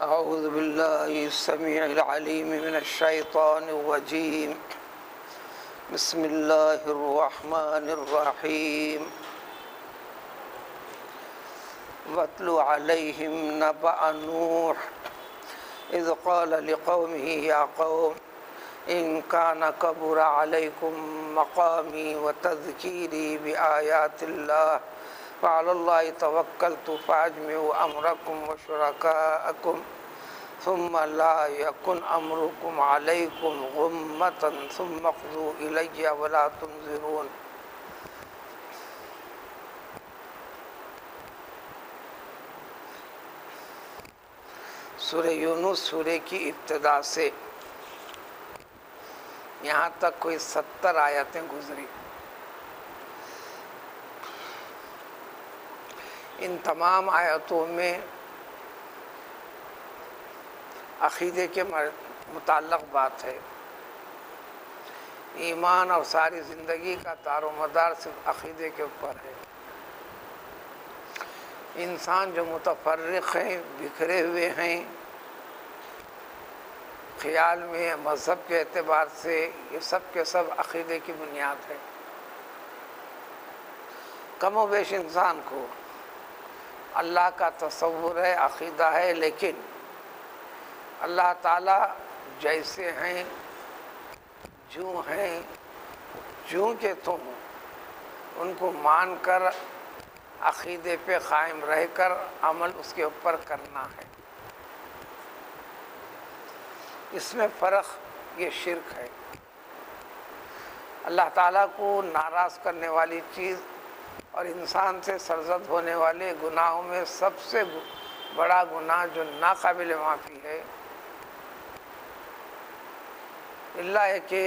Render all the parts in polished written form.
أعوذ بالله السميع العليم من الشيطان الرجيم. بسم الله الرحمن الرحيم. واتل عليهم نبأ نوح إذ قال لقومه يا قوم إن كان كبر عليكم مقامي وتذكيري بآيات الله وعلى الله توكلت فأجمعوا أمركم وشركاءكم ثم لا يكن أمركم عليكم غمة ثم اقضوا إلي ولا تنظرون. سورہ یونس سورہ کی ابتدا سے یہاں تک کوئی 70 آیتیں گزری. ان تمام آیتوں میں عقیدے کے متعلق بات ہے. ایمان اور ساری زندگی کا دار و مدار صرف عقیدے کے اوپر ہے. انسان جو متفرق ہیں، بکھرے ہوئے ہیں خیال میں، مذہب کے اعتبار سے، یہ سب کے سب عقیدے کی بنیاد ہے. کم و بیش انسان کو اللہ کا تصور ہے، عقیدہ ہے، لیکن اللہ تعالیٰ جیسے ہیں، جو ہیں، جو کہ تم ان کو مان کر عقیدے پہ قائم رہ کر عمل اس کے اوپر کرنا ہے. اس میں فرق یہ شرک ہے. اللہ تعالیٰ کو ناراض کرنے والی چیز اور انسان سے سرزد ہونے والے گناہوں میں سب سے بڑا گناہ جو ناقابل معافی ہے، اللہ ہے کہ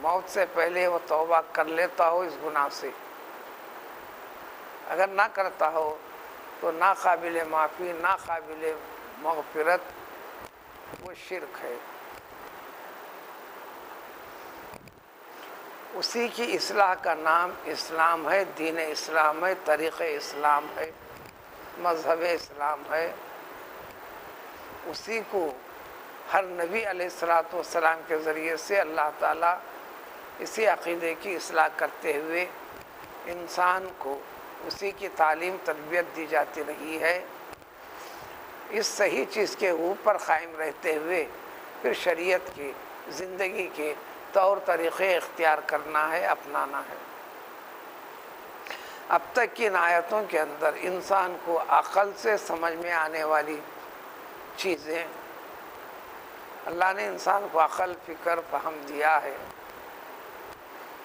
موت سے پہلے وہ توبہ کر لیتا ہو اس گناہ سے. اگر نہ کرتا ہو تو ناقابل معافی، ناقابل مغفرت، وہ شرک ہے. اسی کی اصلاح کا نام اسلام ہے، دین اسلام ہے، طریق اسلام ہے، مذہب اسلام ہے. اسی کو ہر نبی علیہ السلام کے ذریعے سے اللہ تعالیٰ اسی عقیدے کی اصلاح کرتے ہوئے انسان کو اسی کی تعلیم تربیت دی جاتی رہی ہے. اس صحیح چیز کے اوپر قائم رہتے ہوئے پھر شریعت کی زندگی کے طور طریقے اختیار کرنا ہے، اپنانا ہے. اب تک کی ان آیتوں کے اندر انسان کو عقل سے سمجھ میں آنے والی چیزیں، اللہ نے انسان کو عقل، فکر، فہم دیا ہے،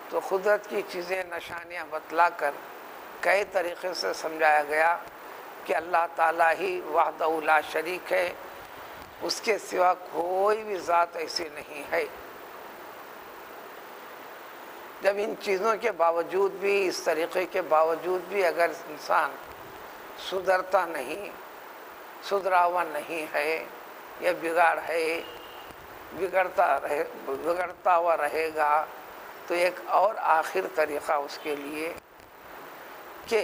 تو قدرت کی چیزیں، نشانیاں بتلا کر کئی طریقے سے سمجھایا گیا کہ اللہ تعالیٰ ہی وحدہ لا شریک ہے، اس کے سوا کوئی بھی ذات ایسی نہیں ہے. جب ان چیزوں کے باوجود بھی، اس طریقے کے باوجود بھی اگر انسان سدھرتا نہیں، سدھرا ہوا نہیں ہے، یا بگاڑ ہے، بگڑتا ہوا رہے گا، تو ایک اور آخر طریقہ اس کے لیے کہ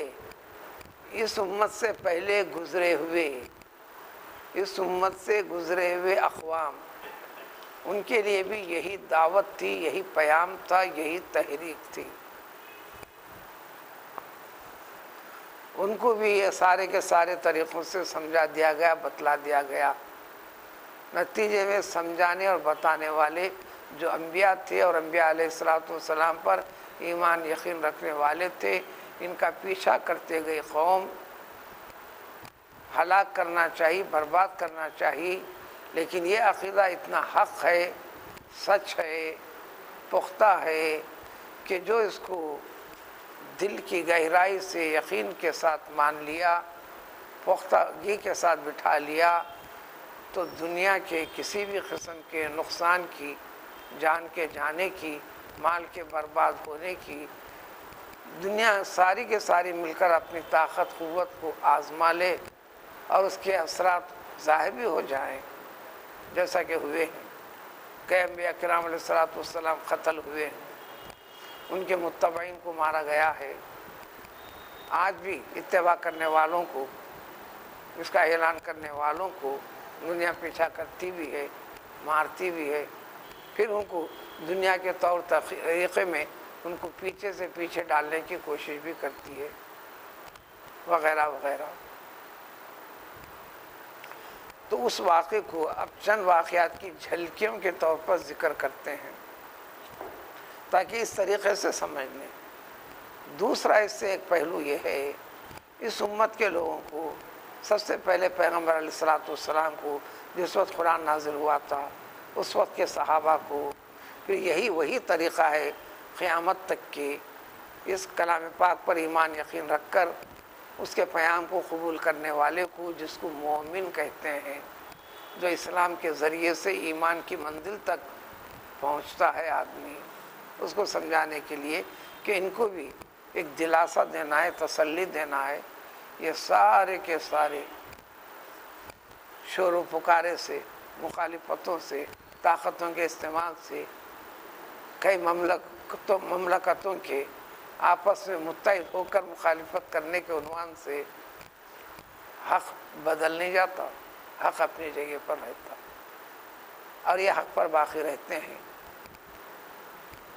اس امت سے پہلے گزرے ہوئے اقوام، ان کے لیے بھی یہی دعوت تھی، یہی پیام تھا، یہی تحریک تھی. ان کو بھی یہ سارے کے سارے طریقوں سے سمجھا دیا گیا، بتلا دیا گیا. نتیجے میں سمجھانے اور بتانے والے جو انبیاء تھے اور انبیاء علیہ السلام پر ایمان یقین رکھنے والے تھے، ان کا پیچھا کرتے گئے قوم ہلاک کرنا چاہیے، برباد کرنا چاہیے. لیکن یہ عقیدہ اتنا حق ہے، سچ ہے، پختہ ہے کہ جو اس کو دل کی گہرائی سے یقین کے ساتھ مان لیا، پختگی کے ساتھ بٹھا لیا، تو دنیا کے کسی بھی قسم کے نقصان کی، جان کے جانے کی، مال کے برباد ہونے کی، دنیا ساری کے ساری مل کر اپنی طاقت قوت کو آزما لے اور اس کے اثرات ظاہر بھی ہو جائیں، جیسا کہ ہوئے ہیں. کئی انبیاء کرام علیہ السلام قتل ہوئے ہیں، ان کے متبعین کو مارا گیا ہے. آج بھی اتباع کرنے والوں کو، اس کا اعلان کرنے والوں کو دنیا پیچھا کرتی بھی ہے، مارتی بھی ہے، پھر ان کو دنیا کے طور طریقے میں ان کو پیچھے سے پیچھے ڈالنے کی کوشش بھی کرتی ہے، وغیرہ وغیرہ۔ تو اس واقعے کو اب چند واقعات کی جھلکیوں کے طور پر ذکر کرتے ہیں تاکہ اس طریقے سے سمجھ لیں۔ دوسرا اس سے ایک پہلو یہ ہے، اس امت کے لوگوں کو سب سے پہلے پیغمبر علیہ السلام کو جس وقت قرآن نازل ہوا تھا، اس وقت کے صحابہ کو، پھر وہی طریقہ ہے قیامت تک کے اس کلام پاک پر ایمان یقین رکھ کر اس کے پیام کو قبول کرنے والے کو، جس کو مومن کہتے ہیں، جو اسلام کے ذریعے سے ایمان کی منزل تک پہنچتا ہے آدمی، اس کو سمجھانے کے لیے کہ ان کو بھی ایک دلاسا دینا ہے، تسلی دینا ہے۔ یہ سارے کے سارے شور و پکارے سے، مخالفتوں سے، طاقتوں کے استعمال سے، کئی مملکتوں کے آپس میں متحد ہو کر مخالفت کرنے کے عنوان سے حق بدل نہیں جاتا، حق اپنی جگہ پر رہتا، اور یہ حق پر باقی رہتے ہیں،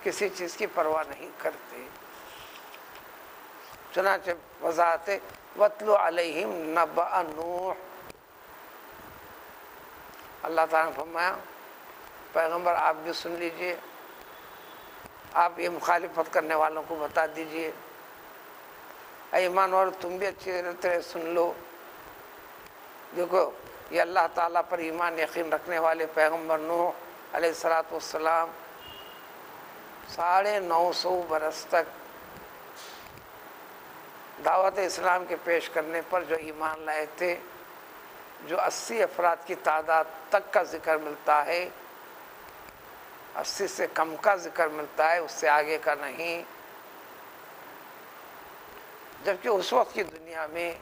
کسی چیز کی پرواہ نہیں کرتے۔ چنانچہ وضاحت وَاتْلُ عَلَيْهِمْ نَبَأَ نوح، اللہ تعالیٰ نے فرمایا پیغمبر آپ بھی سن لیجئے، آپ یہ مخالفت کرنے والوں کو بتا دیجئے، اے ایمان والو تم بھی اچھی طرح سن لو۔ دیکھو یہ اللہ تعالیٰ پر ایمان یقین رکھنے والے پیغمبر نوح علیہ السلام 950 برس تک دعوت اسلام کے پیش کرنے پر جو ایمان لائے تھے، جو 80 افراد کی تعداد تک کا ذکر ملتا ہے، 80 سے کم کا ذکر ملتا ہے، اس سے آگے کا نہیں، جبکہ اس وقت کی دنیا میں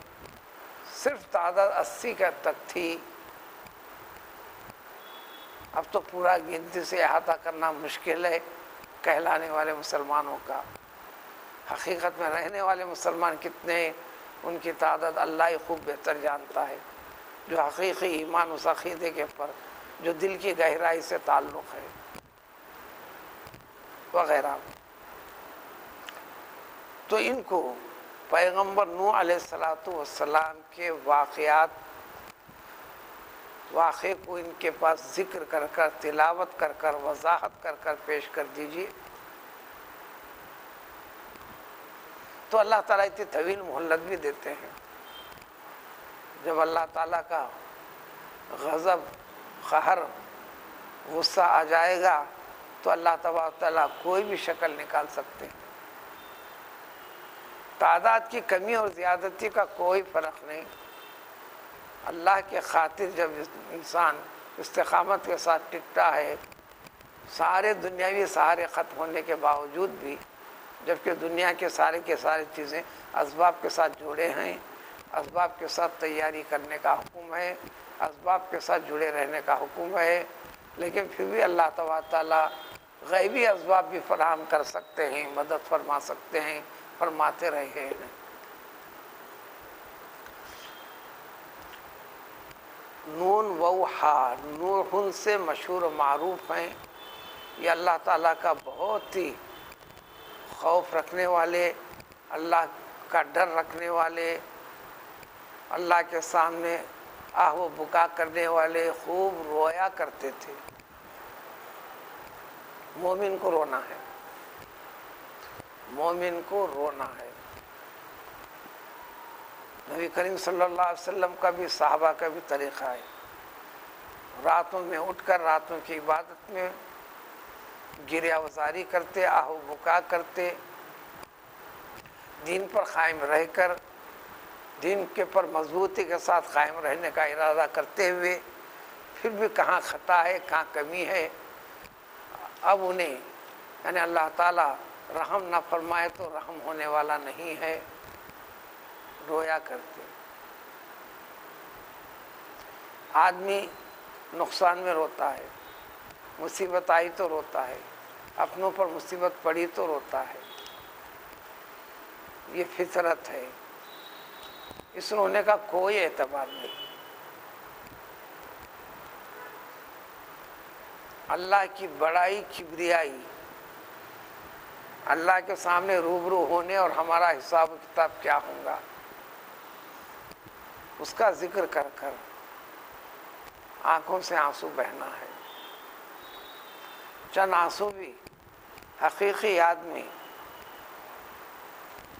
صرف تعداد 80 کا تک تھی۔ اب تو پورا گنتی سے احاطہ کرنا مشکل ہے کہلانے والے مسلمانوں کا۔ حقیقت میں رہنے والے مسلمان کتنے ہیں، ان کی تعداد اللہ ہی خوب بہتر جانتا ہے، جو حقیقی ایمان اس عقیدے کے پر جو دل کی گہرائی سے تعلق ہے، وغیرہ۔ تو ان کو پیغمبر نوح علیہ السلام کے واقعے کو ان کے پاس ذکر کر کر، تلاوت کر کر، وضاحت کر کر پیش کر دیجیے۔ تو اللہ تعالیٰ اتنی طویل مہلت بھی دیتے ہیں۔ جب اللہ تعالیٰ کا غضب، قہر، غصہ آ جائے گا تو اللہ تبارک تعالیٰ کوئی بھی شکل نکال سکتے ہیں۔ تعداد کی کمی اور زیادتی کا کوئی فرق نہیں، اللہ کے خاطر جب انسان استقامت کے ساتھ ٹکتا ہے، سارے دنیاوی سہارے ختم ہونے کے باوجود بھی، جبکہ دنیا کے سارے چیزیں اسباب کے ساتھ جڑے ہیں، اسباب کے ساتھ تیاری کرنے کا حکم ہے، اسباب کے ساتھ جڑے رہنے کا حکم ہے، لیکن پھر بھی اللہ تبارک تعالیٰ غیبی اسباب بھی فراہم کر سکتے ہیں، مدد فرما سکتے ہیں، فرماتے رہے ہیں۔ نون و ہا، نوح سے مشہور و معروف ہیں، یہ اللہ تعالیٰ کا بہت ہی خوف رکھنے والے، اللہ کا ڈر رکھنے والے، اللہ کے سامنے آہ و بکا کرنے والے، خوب رویا کرتے تھے۔ مومن کو رونا ہے، مومن کو رونا ہے۔ نبی کریم صلی اللہ علیہ وسلم کا بھی، صحابہ کا بھی طریقہ ہے، راتوں میں اٹھ کر راتوں کی عبادت میں گریہ وزاری کرتے، آہ و بکا کرتے، دین پر قائم رہ کر، دین کے پر مضبوطی کے ساتھ قائم رہنے کا ارادہ کرتے ہوئے، پھر بھی کہاں خطا ہے، کہاں کمی ہے، اب انہیں یعنی اللہ تعالیٰ رحم نہ فرمائے تو رحم ہونے والا نہیں ہے، رویا کرتے۔ آدمی نقصان میں روتا ہے، مصیبت آئی تو روتا ہے، اپنوں پر مصیبت پڑی تو روتا ہے، یہ فطرت ہے، اس رونے کا کوئی اعتبار نہیں۔ اللہ کی بڑائی کبریائی، اللہ کے سامنے روبرو ہونے اور ہمارا حساب و کتاب کیا ہوگا، اس کا ذکر کر کر آنکھوں سے آنسو بہنا ہے۔ چند آنسو بھی حقیقی آدمی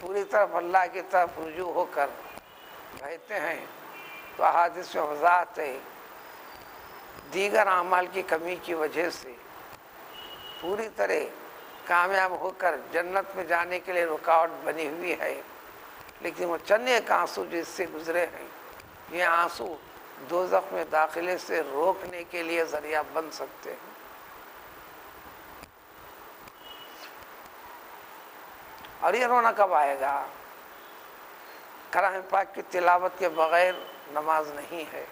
پوری طرف اللہ کی طرف رجوع ہو کر بہتے ہیں تو احادیث میں وضاحت ہے، دیگر اعمال کی کمی کی وجہ سے پوری طرح کامیاب ہو کر جنت میں جانے کے لیے رکاوٹ بنی ہوئی ہے، لیکن وہ چند ایک آنسو جو اس سے گزرے ہیں، یہ آنسو دوزخ میں داخلے سے روکنے کے لیے ذریعہ بن سکتے ہیں۔ اور یہ رونا کب آئے گا؟ کلام پاک کی تلاوت کے بغیر نماز نہیں ہے۔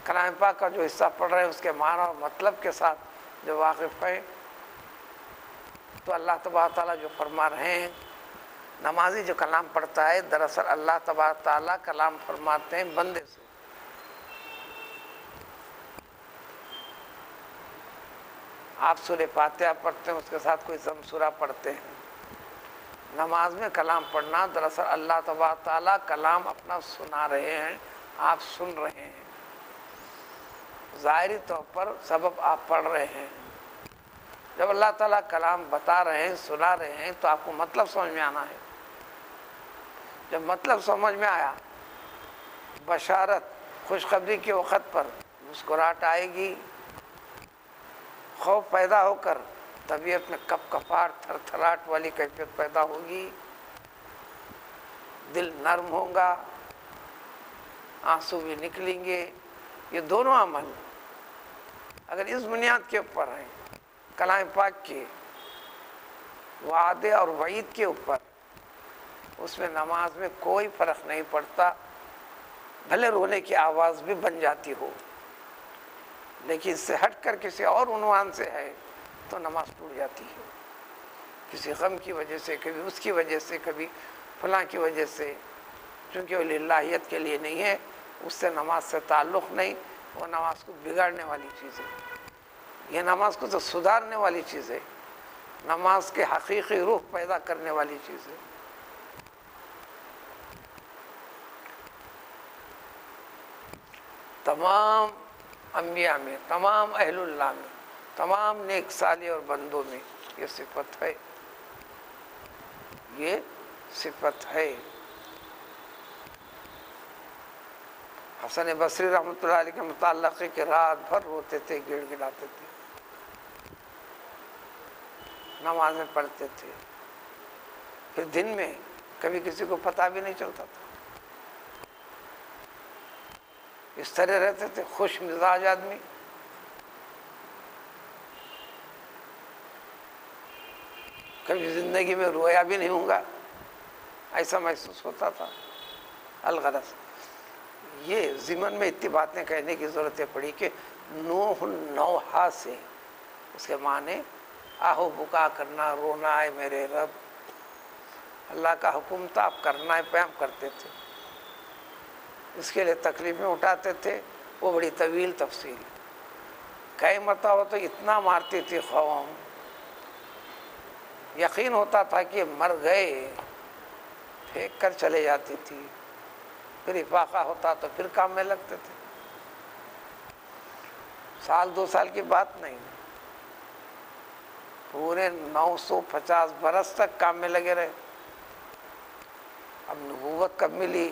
کلام پاک کا جو حصہ پڑھ رہے ہیں اس کے معنی اور مطلب کے ساتھ جو واقف ہے تو اللہ تبارک تعالیٰ جو فرما رہے ہیں، نمازی جو کلام پڑھتا ہے دراصل اللہ تبارک تعالیٰ کلام فرماتے ہیں بندے سے۔ آپ سورہ فاتحہ پڑھتے ہیں، اس کے ساتھ کوئی ضم سورہ پڑھتے ہیں۔ نماز میں کلام پڑھنا دراصل اللہ تبارک تعالیٰ کلام اپنا سنا رہے ہیں، آپ سن رہے ہیں۔ ظاہری طور پر سبب آپ پڑھ رہے ہیں، جب اللہ تعالیٰ کلام بتا رہے ہیں، سنا رہے ہیں تو آپ کو مطلب سمجھ میں آنا ہے۔ جب مطلب سمجھ میں آیا، بشارت خوشخبری کے وقت پر مسکراہٹ آئے گی، خوف پیدا ہو کر طبیعت میں کپ کپاہٹ تھر تھراہٹ والی کیفیت پیدا ہوگی، دل نرم ہوگا، آنسو بھی نکلیں گے۔ یہ دونوں عمل اگر اس بنیاد کے اوپر ہیں، کلام پاک کے وعدے اور وعید کے اوپر، اس میں نماز میں کوئی فرق نہیں پڑتا، بھلے رونے کی آواز بھی بن جاتی ہو، لیکن اس سے ہٹ کر کسی اور عنوان سے ہے تو نماز ٹوٹ جاتی ہے، کسی غم کی وجہ سے، کبھی اس کی وجہ سے، کبھی فلاں کی وجہ سے، چونکہ وہ للہیت کے لیے نہیں ہے، اس سے نماز سے تعلق نہیں، وہ نماز کو بگاڑنے والی چیز ہے۔ یہ نماز کو تو سدھارنے والی چیز ہے، نماز کے حقیقی روح پیدا کرنے والی چیز ہے۔ تمام انبیاء میں، تمام اہل اللہ میں، تمام نیک صالح اور بندوں میں یہ صفت ہے، یہ صفت ہے۔ حسن بصری رحمۃ اللہ علیہ کے متعلق ہے کہ رات بھر روتے تھے، گڑ گڑاتے تھے، نماز میں پڑھتے تھے، پھر دن میں کبھی کسی کو پتہ بھی نہیں چلتا تھا، اس طرح رہتے تھے، خوش مزاج آدمی۔ کبھی زندگی میں رویا بھی نہیں ہوں گا، ایسا محسوس ہوتا تھا۔ الغرض یہ ضمن میں اتنی باتیں کہنے کی ضرورت پڑی کہ نوح النوحہ سے اس کے معنی آہو بکا کرنا، رونا ہے میرے رب، اللہ کا حکم تھا، آپ کرنا ہے، پیام کرتے تھے، اس کے لیے تکلیفیں اٹھاتے تھے، وہ بڑی طویل تفصیل، کئی مرتبہ تو اتنا مارتی تھی قوم، یقین ہوتا تھا کہ مر گئے، پھینک کر چلے جاتی تھی، پھر افاقہ ہوتا تو پھر کام میں لگتے تھے۔ سال 2 سال کی بات نہیں، پورے 950 برس تک کام میں لگے رہے۔ اب نبوت کب ملی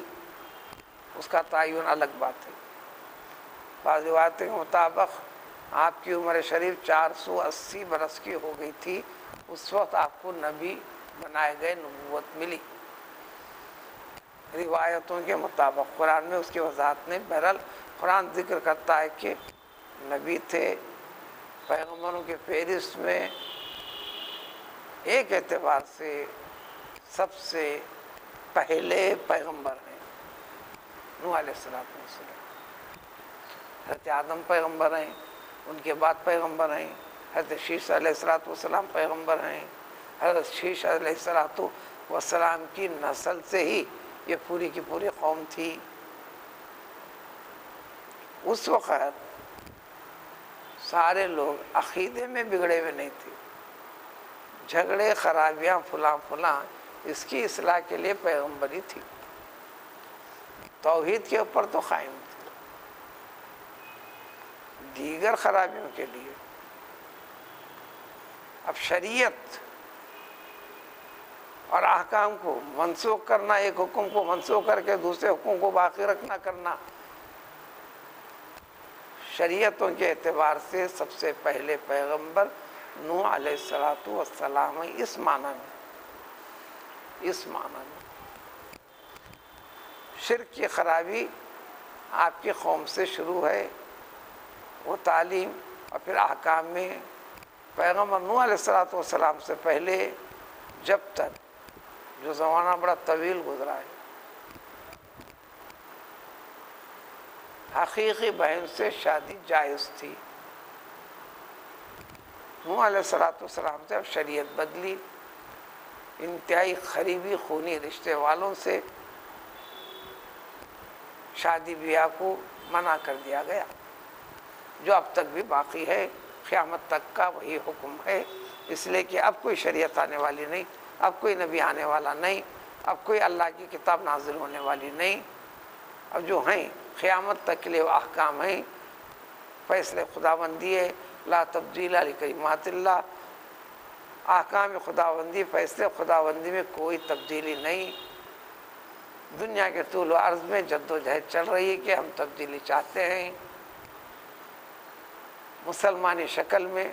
اس کا تعین الگ بات ہے۔ بعض روایتوں کے مطابق آپ کی عمر شریف 480 برس کی ہو گئی تھی، اس وقت آپ کو نبی بنائے گئے، نبوت ملی روایتوں کے مطابق۔ قرآن میں اس کی وضاحت نہیں، بہرحال قرآن ذکر کرتا ہے کہ نبی تھے، پیغمبروں کے فہرست میں ایک اعتبار سے سب سے پہلے پیغمبر ہیں نوح علیہ السلام۔ حضرت آدم پیغمبر ہیں، ان کے بعد پیغمبر ہیں، حضرت شیش علیہ السلام پیغمبر ہیں، حضرت شیش علیہ السلام کی نسل سے ہی یہ پوری کی پوری قوم تھی۔ اس وقت سارے لوگ عقیدے میں بگڑے ہوئے نہیں تھے، جھگڑے خرابیاں فلاں اس کی اصلاح کے لیے پیغمبری تھی، توحید کے اوپر تو قائم تھے، دیگر خرابیوں کے لیے اب شریعت اور احکام کو منسوخ کرنا، ایک حکم کو منسوخ کر کے دوسرے حکم کو باقی رکھنا کرنا، شریعتوں کے اعتبار سے سب سے پہلے پیغمبر نوح علیہ السلام اس معنی میں شرک کی خرابی آپ کی قوم سے شروع ہے، وہ تعلیم اور پھر احکام میں پیغمبر نوح علیہ السلام سے پہلے جب تک جو زمانہ بڑا طویل گزرا ہے، حقیقی بہن سے شادی جائز تھی۔ نوح علیہ السلام سے اب شریعت بدلی، انتہائی قریبی خونی رشتے والوں سے شادی بیاہ کو منع کر دیا گیا، جو اب تک بھی باقی ہے، قیامت تک کا وہی حکم ہے، اس لیے کہ اب کوئی شریعت آنے والی نہیں، اب کوئی نبی آنے والا نہیں، اب کوئی اللہ کی کتاب نازل ہونے والی نہیں، اب جو ہیں قیامت تک کے لیے وہ احکام ہیں، فیصلے خداوندی ہے، لا تبدیل لکلمات اللہ، احکام خداوندی، فیصلے خداوندی میں کوئی تبدیلی نہیں۔ دنیا کے طول و عرض میں جد و جہد چل رہی ہے کہ ہم تبدیلی چاہتے ہیں، مسلمانی شکل میں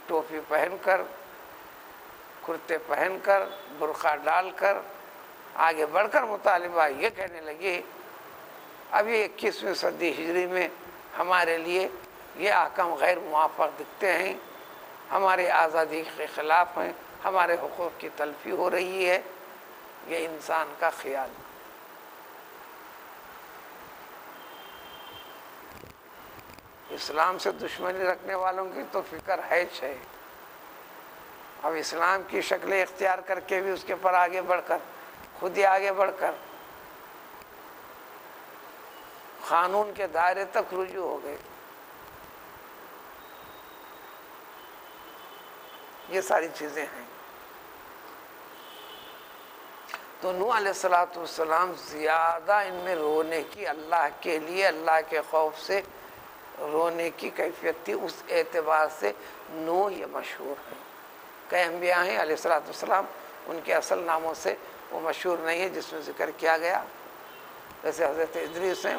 ٹوپی پہن کر، کرتے پہن کر، برقع ڈال کر آگے بڑھ کر مطالبہ یہ کہنے لگے ابھی 21ویں صدی ہجری میں ہمارے لیے یہ احکام غیر موافق دکھتے ہیں، ہماری آزادی کے خلاف ہیں، ہمارے حقوق کی تلفی ہو رہی ہے۔ یہ انسان کا خیال، اسلام سے دشمنی رکھنے والوں کی تو فکر ہے۔ اب اسلام کی شکلیں اختیار کر کے بھی اس کے پر آگے بڑھ کر، خود ہی آگے بڑھ کر قانون کے دائرے تک رجوع ہو گئے۔ یہ ساری چیزیں ہیں۔ تو نوح علیہ السلام زیادہ ان میں رونے کی، اللہ کے لیے، اللہ کے خوف سے رونے کی کیفیت تھی، اس اعتبار سے نوح یہ مشہور ہیں۔ کئی انبیاء ہیں علیہ السلام، ان کے اصل ناموں سے وہ مشہور نہیں ہے جس میں ذکر کیا گیا، جیسے حضرت ادریس ہیں،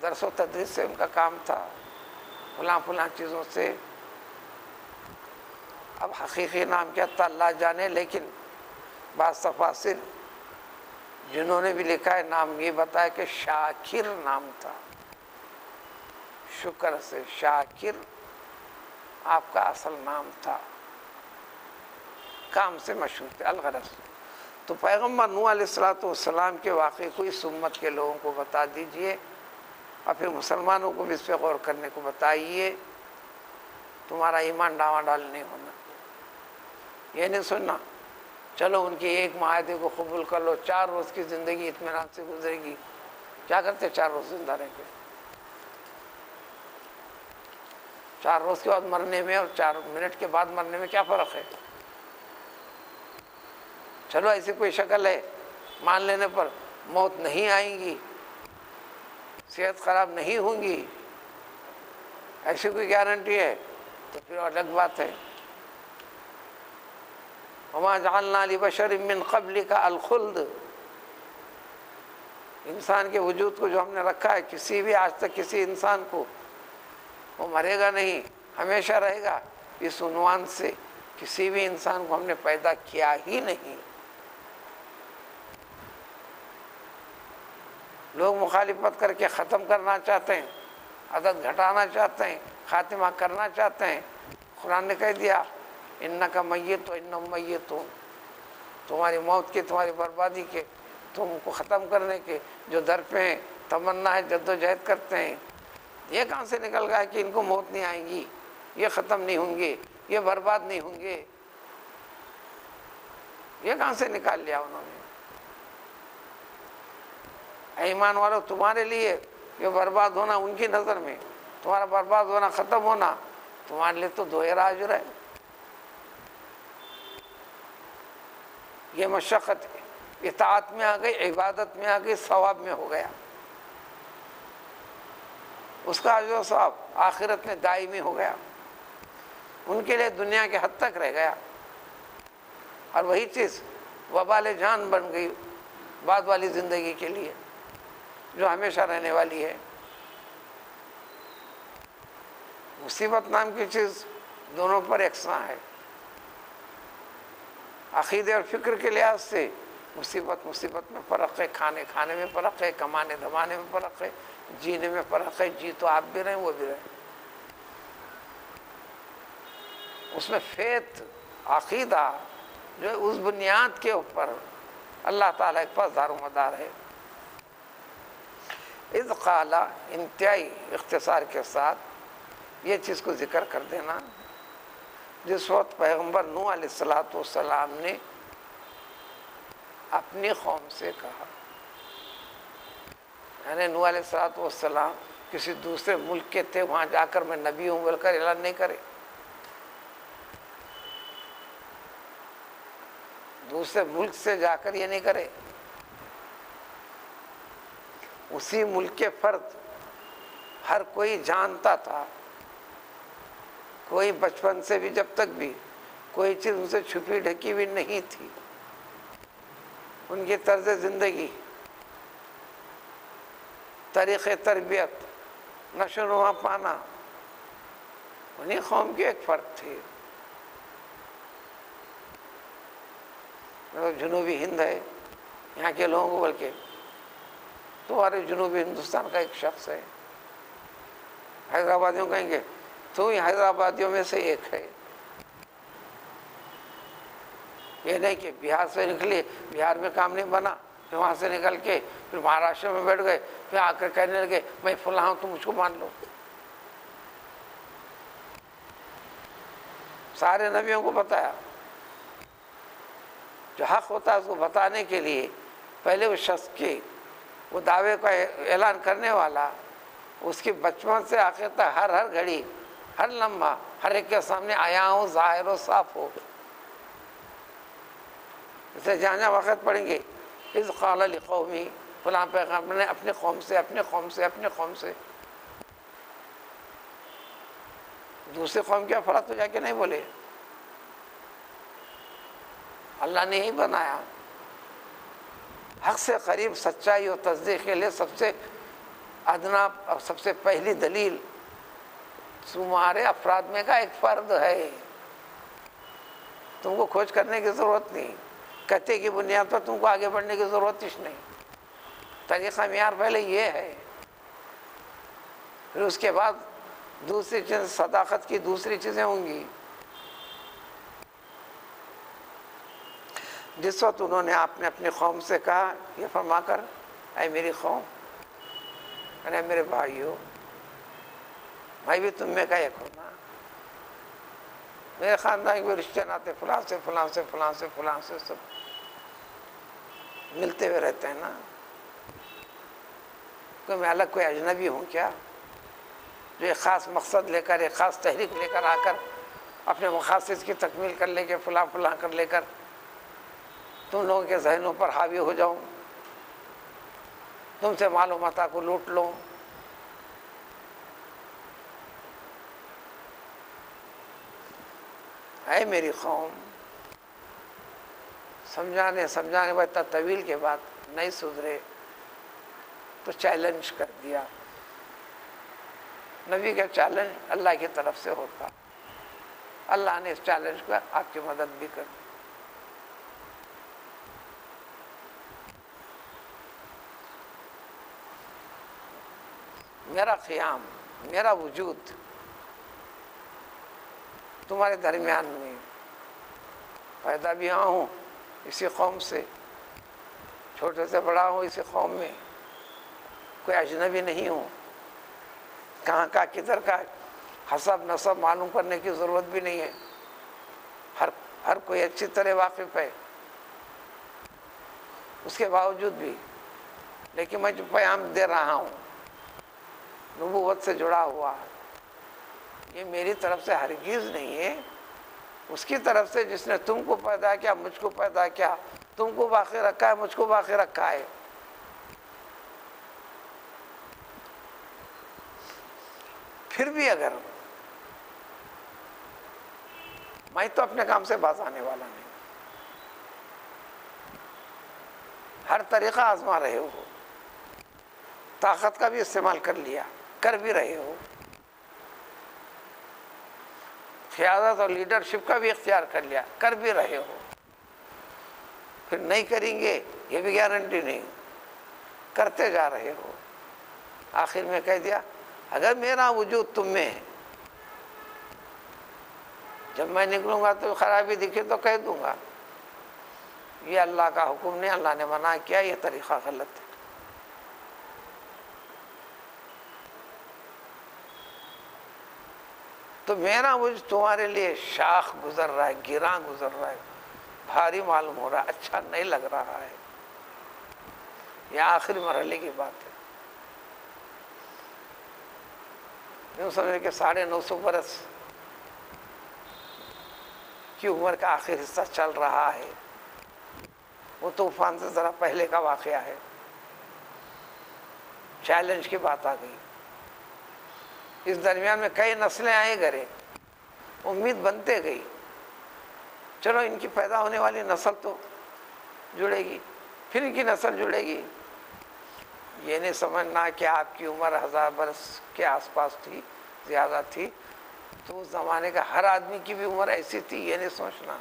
درس و تدریس سے ان کا کام تھا، فلاں چیزوں سے۔ اب حقیقی نام کیا تھا اللہ جانے، لیکن بعض تفاسیر جنہوں نے بھی لکھا ہے نام یہ بتایا کہ شاکر نام تھا، شکر سے شاکر آپ کا اصل نام تھا، کام سے مشہور تھے۔ الغرض تو پیغمبر نوح علیہ السلام کے واقعے کو اس امت کے لوگوں کو بتا دیجئے، اور پھر مسلمانوں کو بھی اس پہ غور کرنے کو بتائیے، تمہارا ایمان ڈاواڈال نہیں ہونا۔ یہ نہیں سننا چلو ان کے ایک معاہدے کو قبول کر لو، 4 روز کی زندگی اطمینان سے گزرے گی۔ کیا کرتے 4 روز زندہ رہ کے؟ 4 روز کے بعد مرنے میں اور 4 منٹ کے بعد مرنے میں کیا فرق ہے؟ چلو ایسی کوئی شکل ہے، مان لینے پر موت نہیں آئیں گی، صحت خراب نہیں ہوں گی، ایسی کوئی گارنٹی ہے تو پھر الگ بات ہے۔ وَمَا جَعَلْنَا لِبَشَرٍ مِّن قَبْلِكَ الْخُلْدَ، انسان کے وجود کو جو ہم نے رکھا ہے، کسی بھی آج تک کسی انسان کو وہ مرے گا نہیں، ہمیشہ رہے گا، اس عنوان سے کسی بھی انسان کو ہم نے پیدا کیا ہی نہیں۔ لوگ مخالفت کر کے ختم کرنا چاہتے ہیں، عدد گھٹانا چاہتے ہیں، خاتمہ کرنا چاہتے ہیں۔ قرآن نے کہہ دیا انک میت و انہم میتون، تمہاری موت کے، تمہاری بربادی کے، تم کو ختم کرنے کے جو در پہ ہیں، تمنا ہے، جد و جہد کرتے ہیں۔ یہ کہاں سے نکل گیا کہ ان کو موت نہیں آئے گی، یہ ختم نہیں ہوں گے، یہ برباد نہیں ہوں گے؟ یہ کہاں سے نکال لیا انہوں نے؟ ایمان والو، تمہارے لیے یہ برباد ہونا ان کی نظر میں تمہارا برباد ہونا، ختم ہونا تمہارے لیے تو دوہرا اجر ہے. یہ مشقت اطاعت میں آ گئی، عبادت میں آ گئی، ثواب میں ہو گیا، اس کا اجر و ثواب آخرت میں دائمی ہو گیا، ان کے لیے دنیا کے حد تک رہ گیا. اور وہی چیز وبال جان بن گئی بعد والی زندگی کے لیے جو ہمیشہ رہنے والی ہے. مصیبت نام کی چیز دونوں پر یکساں ہے. عقیدے اور فکر کے لحاظ سے مصیبت میں فرق ہے، کھانے میں فرق ہے، کمانے دھمانے میں فرق ہے، جینے میں فرق ہے. جی تو آپ بھی رہیں وہ بھی رہیں. اس میں فیت، عقیدہ جو ہے اس بنیاد کے اوپر اللہ تعالیٰ کے پاس دار و مدار ہے. اذ قال، انتہائی اختصار کے ساتھ یہ چیز کو ذکر کر دینا، جس وقت پیغمبر نوح علیہ السلام نے اپنی قوم سے کہا، یعنی نوح علیہ السلام کسی دوسرے ملک کے تھے، وہاں جا کر میں نبی ہوں بول کر اعلان نہیں کرے، دوسرے ملک سے جا کر یہ نہیں کرے. اسی ملک کے فرد ہر کوئی جانتا تھا، کوئی بچپن سے بھی جب تک بھی کوئی چیز ان سے چھپی ڈھکی ہوئی نہیں تھی. ان کی طرز زندگی، طریقے تربیت، نشو و نما پانا انہیں قوم کی ایک فرد تھی. جنوبی ہند ہے یہاں کے لوگوں کو، بلکہ تمہارے جنوبی ہندوستان کا ایک شخص ہے. حیدرآبادیوں کہیں گے تو ہی حیدرآبادیوں میں سے ایک ہے. یہ نہیں کہ بہار سے نکلی، بہار میں کام نہیں بنا، پھر وہاں سے نکل کے پھر مہاراشٹر میں بیٹھ گئے، پھر آ کر کہنے لگے میں فلاں ہوں تم مجھ کو مان لو. سارے نبیوں کو بتایا، جو حق ہوتا ہے اس کو بتانے کے لیے پہلے اس شخص کی وہ دعوے کا اعلان کرنے والا، اس کی بچپن سے آخر تک ہر گھڑی، ہر لمحہ ہر ایک کے سامنے آیا ہو، ظاہر و صاف ہو. اسے جہاں جہاں وقت پڑھیں گے اذ قال لقومی، فلاں پیغمبر نے اپنے قوم سے دوسرے قوم کے افراد تو جا کے نہیں بولے، اللہ نے ہی بنایا. حق سے قریب سچائی اور تصدیق کے لیے سب سے ادنا اور سب سے پہلی دلیل تمہارے افراد میں کا ایک فرد ہے. تم کو کھوج کرنے کی ضرورت نہیں، قطعے کی بنیاد پر تم کو آگے بڑھنے کی ضرورت ہی نہیں. طریقہ معیار پہلے یہ ہے، پھر اس کے بعد دوسری چیز صداقت کی دوسری چیزیں ہوں گی. جس وقت انہوں نے آپ نے اپنی قوم سے کہا یہ فرما کر، اے میری قوم، اے میرے بھائیو، میں بھی تم میں کا ایک ہوں نا، میرے خاندان کے رشتے ناتے فلاں سے سب ملتے ہوئے رہتے ہیں نا. کوئی میں الگ کوئی اجنبی ہوں کیا جو ایک خاص مقصد لے کر، ایک خاص تحریک لے کر آ کر اپنے مقاصد کی تکمیل کر لے کے فلاں کر لے کر تم لوگوں کے ذہنوں پر حاوی ہو جاؤں، تم سے مال و متاع کو لوٹ لوں. اے میری قوم، سمجھانے بعد طویل کے بعد نہیں سدھرے تو چیلنج کر دیا. نبی کا چیلنج اللہ کی طرف سے ہوتا، اللہ نے اس چیلنج کو آپ کی مدد بھی کر دی. میرا قیام، میرا وجود تمہارے درمیان میں، پیدا بھی ہوا ہوں اسی قوم سے، چھوٹے سے بڑا ہوں اسی قوم میں، کوئی اجنبی نہیں ہوں. کہاں کا کدھر کا حسب نسب معلوم کرنے کی ضرورت بھی نہیں ہے، ہر کوئی اچھی طرح واقف ہے. اس کے باوجود بھی لیکن میں جو پیام دے رہا ہوں نبوت سے جڑا ہوا، یہ میری طرف سے ہرگز نہیں ہے، اس کی طرف سے جس نے تم کو پیدا کیا، مجھ کو پیدا کیا، تم کو باقی رکھا ہے، مجھ کو باقی رکھا ہے۔ پھر بھی اگر میں تو اپنے کام سے باز آنے والا نہیں، ہر طریقہ آزما رہے ہو، طاقت کا بھی استعمال کر لیا، کر بھی رہے ہو، قیادت اور لیڈرشپ کا بھی اختیار کر لیا، کر بھی رہے ہو، پھر نہیں کریں گے یہ بھی گارنٹی نہیں، کرتے جا رہے ہو۔ آخر میں کہہ دیا اگر میرا وجود تم میں ہے، جب میں نکلوں گا تو خرابی دکھے تو کہہ دوں گا یہ اللہ کا حکم نہیں، اللہ نے منع کیا، یہ طریقہ غلط ہے۔ تو میرا وجود تمہارے لیے شاخ گزر رہا ہے، گراں گزر رہا ہے، بھاری معلوم ہو رہا ہے، اچھا نہیں لگ رہا ہے، یہ آخری مرحلے کی بات ہے۔ یوں سمجھے کہ 950 برس کی عمر کا آخر حصہ چل رہا ہے، وہ طوفان سے ذرا پہلے کا واقعہ ہے، چیلنج کی بات آ گئی۔ اس درمیان میں کئی نسلیں آئے گرے، امید بنتے گئی، چلو ان کی پیدا ہونے والی نسل تو جڑے گی، پھر ان کی نسل جڑے گی۔ یہ نہیں سمجھنا کہ آپ کی عمر 1000 برس کے آس پاس تھی، زیادہ تھی، تو اس زمانے کا ہر آدمی کی بھی عمر ایسی تھی، یہ نہیں سوچنا۔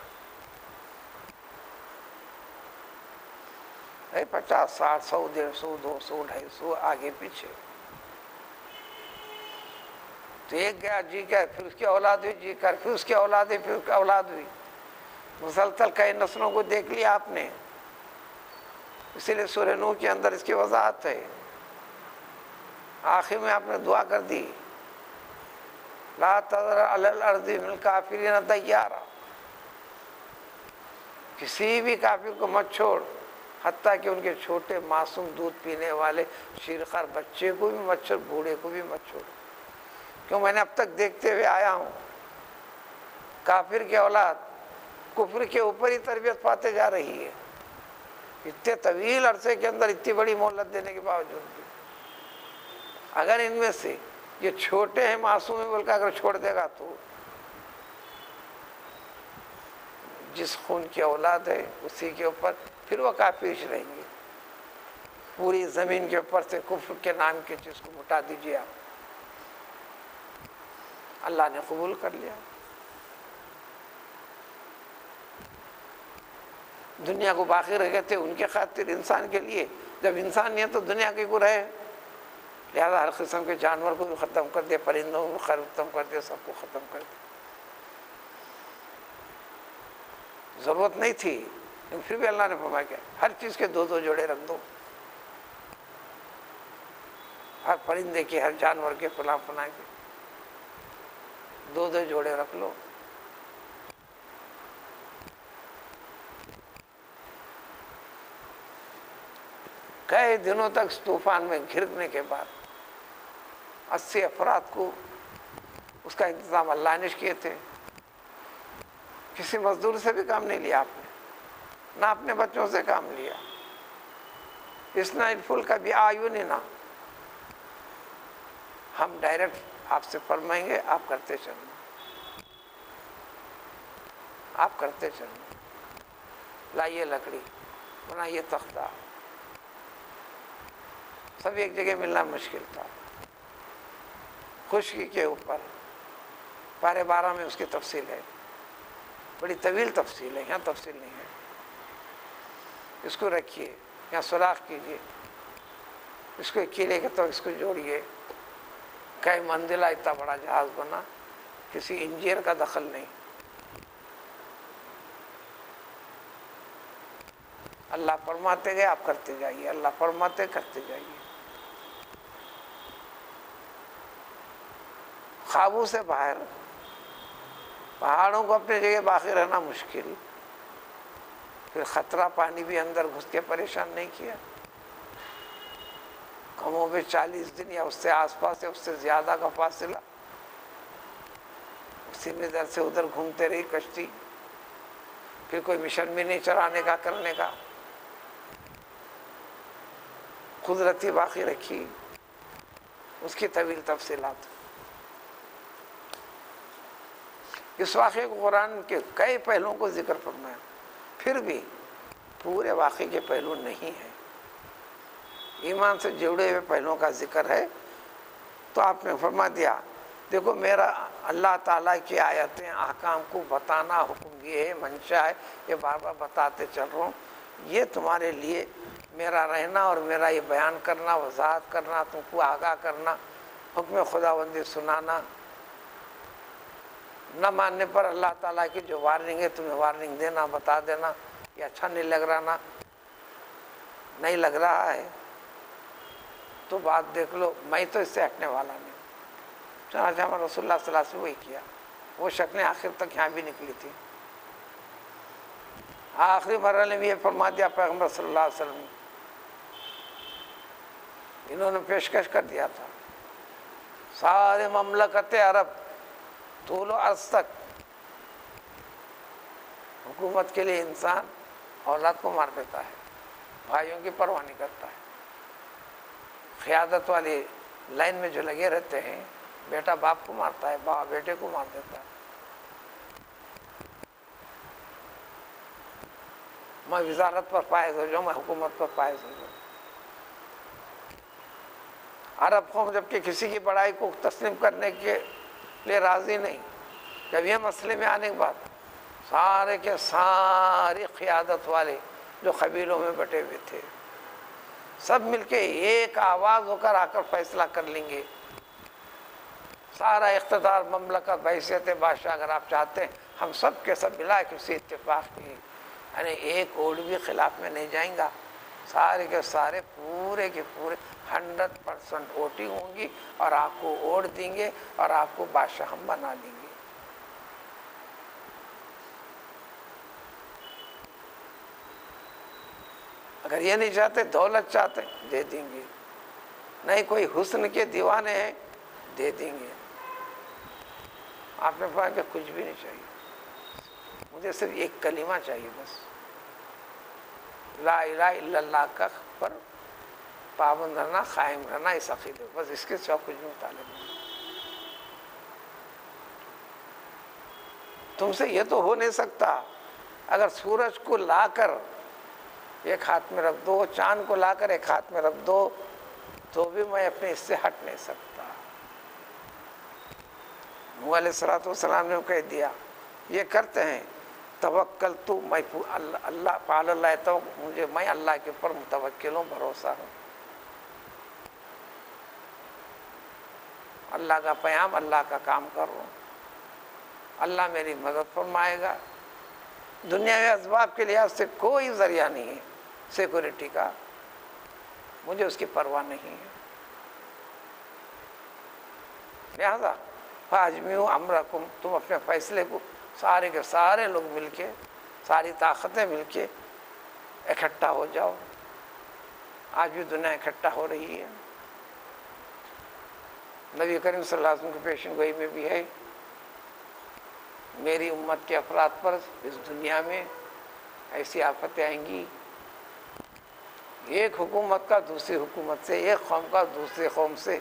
50 60 100 150 200 250 آگے پیچھے، تو ایک گیا جی کر، پھر اس کی اولاد ہوئی جی کر، پھر اس کی اولاد ہوئی، پھر اس کی اولاد ہوئی، مسلسل کئی نسلوں کو دیکھ لیا آپ نے۔ اسی لیے سورہ نوح کے اندر اس کی وضاحت ہے، آخر میں آپ نے دعا کر دی لا تذر علی الارض من الکافرین دیارا، کسی بھی کافر کو مت چھوڑ، حتیٰ کہ ان کے چھوٹے معصوم دودھ پینے والے شیرخوار بچے کو بھی مت چھوڑ، بوڑھے کو بھی مت چھوڑ، کیوں میں نے اب تک دیکھتے ہوئے آیا ہوں کافر کی اولاد کفر کے اوپر ہی تربیت پاتے جا رہی ہے، اتنے طویل عرصے کے اندر اتنی بڑی مہلت دینے کے باوجود بھی۔ اگر ان میں سے یہ چھوٹے ہیں، معصوم ہیں بول کر اگر چھوڑ دے گا تو جس خون کی اولاد ہے اسی کے اوپر پھر وہ کافر رہیں گے۔ پوری زمین کے اوپر سے کفر کے نام کی چیز کو مٹا دیجیے آپ۔ اللہ نے قبول کر لیا، دنیا کو باقی رکھے تھے ان کے خاطر، انسان کے لیے۔ جب انسان نہیں ہے تو دنیا کے کو رہے، لہذا ہر قسم کے جانور کو بھی ختم کر دے، پرندوں کو ختم کر دے، سب کو ختم کر دے۔ ضرورت نہیں تھی لیکن پھر بھی اللہ نے فرمایا کہ ہر چیز کے 2 جوڑے رکھ دو، ہر پرندے کے، ہر جانور کے، فلاں فلاں کے 2 جوڑے رکھ لو۔ کئی دنوں تک اس طوفان میں گھرنے کے بعد 80 افراد کو اس کا انتظام اللہ نے کیے تھے، کسی مزدور سے بھی کام نہیں لیا آپ نے، نہ اپنے بچوں سے کام لیا۔ اصنع الفلک بأعیننا، ہم ڈائریکٹ آپ سے فرمائیں گے، آپ کرتے چلنا، آپ کرتے چلنا، لائیے لکڑی، بنائیے تختہ، سب ایک جگہ ملنا مشکل تھا۔ خشکی کے اوپر پارے 12 میں اس کی تفصیل ہے، بڑی طویل تفصیل ہے، یہاں تفصیل نہیں ہے۔ اس کو رکھیے، یہاں سوراخ کیجیے، اس کو کیلے کے تو اس کو جوڑیے، کئی منزلہ اتنا بڑا جہاز بنا، کسی انجینئر کا دخل نہیں۔ اللہ فرماتے گئے، آپ کرتے جائیے، اللہ فرماتے کرتے جائیے۔ قابو سے باہر، پہاڑوں کو اپنی جگہ باقی رہنا مشکل، پھر خطرہ، پانی بھی اندر گھس کے پریشان نہیں کیا، ہموں میں 40 دن یا اس سے آس پاس یا اس سے زیادہ کا فاصلہ، اسی میں ادھر سے ادھر گھومتے رہی کشتی، پھر کوئی مشن بھی نہیں چلانے کا کرنے کا، قدرتی باقی رکھی، اس کی طویل تفصیلات۔ اس واقعے کو قرآن کے کئی پہلوؤں کو ذکر فرمایا، پھر بھی پورے واقعے کے پہلو نہیں ہیں، ایمان سے جڑے ہوئے پہلوؤں کا ذکر ہے۔ تو آپ نے فرما دیا دیکھو میرا اللہ تعالیٰ کی آیتیں احکام کو بتانا حکم یہ ہے، منشا ہے، یہ بار بار بتاتے چل رہا ہوں، یہ تمہارے لیے میرا رہنا اور میرا یہ بیان کرنا، وضاحت کرنا، تم کو آگاہ کرنا، حکم خداوندی سنانا، نہ ماننے پر اللہ تعالیٰ کی جو وارننگ ہے تمہیں وارننگ دینا، بتا دینا، یہ اچھا نہیں لگ رہا نا، نہیں لگ رہا ہے تو بات دیکھ لو، میں تو اس سے ہٹنے والا نہیں۔ چنانچہ ہمیں رسول اللہ صلی اللہ علیہ وسلم وہی کیا، وہ شکلیں آخر تک یہاں بھی نکلی تھی۔ آخری مرحلے میں یہ فرما دیا پیغمبر صلی اللہ علیہ وسلم، انہوں نے پیشکش کر دیا تھا سارے مملکت عرب طول و عرض تک حکومت کے لیے انسان اولاد کو مار دیتا ہے، بھائیوں کی پرواہ نہیں کرتا ہے، قیادت والی لائن میں جو لگے رہتے ہیں، بیٹا باپ کو مارتا ہے، باپ بیٹے کو مار دیتا ہے۔ میں وزارت پر فائز ہو جاؤں، میں حکومت پر فائز ہو جاؤں۔ عرب قوم جبکہ کسی کی بڑائی کو تسلیم کرنے کے لیے راضی نہیں، جب یہ مسئلے میں آنے کے بعد سارے کے ساری قیادت والے جو قبیلوں میں بٹے ہوئے تھے سب مل کے ایک آواز ہو کر آ کر فیصلہ کر لیں گے، سارا اقتدار مملکت بحیثیت بادشاہ اگر آپ چاہتے ہیں ہم سب کے سب ملا کسی اتفاق کی، یعنی ایک ووٹ بھی خلاف میں نہیں جائیں گا، سارے کے سارے پورے کے پورے 100% ووٹنگ ہوں گی اور آپ کو ووٹ دیں گے اور آپ کو بادشاہ ہم بنا دیں گے۔ اگر یہ نہیں چاہتے، دولت چاہتے دے دیں گے، نہیں کوئی حسن کے دیوانے ہیں دے دیں گے۔ آپ نے کہا کہ کچھ بھی نہیں چاہیے، مجھے صرف ایک کلمہ چاہیے بس، لا الہ الا اللہ کا پر پابند رہنا، قائم رہنا، اس عقیدے بس، اس کے سوا کچھ نہیں مطالب نہیں۔ تم سے یہ تو ہو نہیں سکتا، اگر سورج کو لا کر ایک ہاتھ میں رکھ دو، چاند کو لا کر ایک ہاتھ میں رکھ دو، تو بھی میں اپنے اس سے ہٹ نہیں سکتا۔ نوح علیہ السلام نے کہہ دیا، یہ کرتے ہیں توکل تو میں اللہ فعل اللہ تو مجھے، میں اللہ کے اوپر متوکل ہوں، بھروسہ ہوں، اللہ کا پیام، اللہ کا کام کر رہا ہوں، اللہ میری مدد فرمائے گا، دنیاوی اسباب کے لحاظ سے کوئی ذریعہ نہیں ہے سیکورٹی کا، مجھے اس کی پرواہ نہیں ہے، لہذا فاجمیعوا امرکم، تم اپنے فیصلے کو سارے کے سارے لوگ مل کے، ساری طاقتیں مل کے اکٹھا ہو جاؤ۔ آج بھی دنیا اکٹھا ہو رہی ہے، نبی کریم صلی اللہ علیہ وسلم کی پیشن گوئی میں بھی ہے، میری امت کے افراد پر اس دنیا میں ایسی آفتیں آئیں گی، ایک حکومت کا دوسری حکومت سے، ایک قوم کا دوسری قوم سے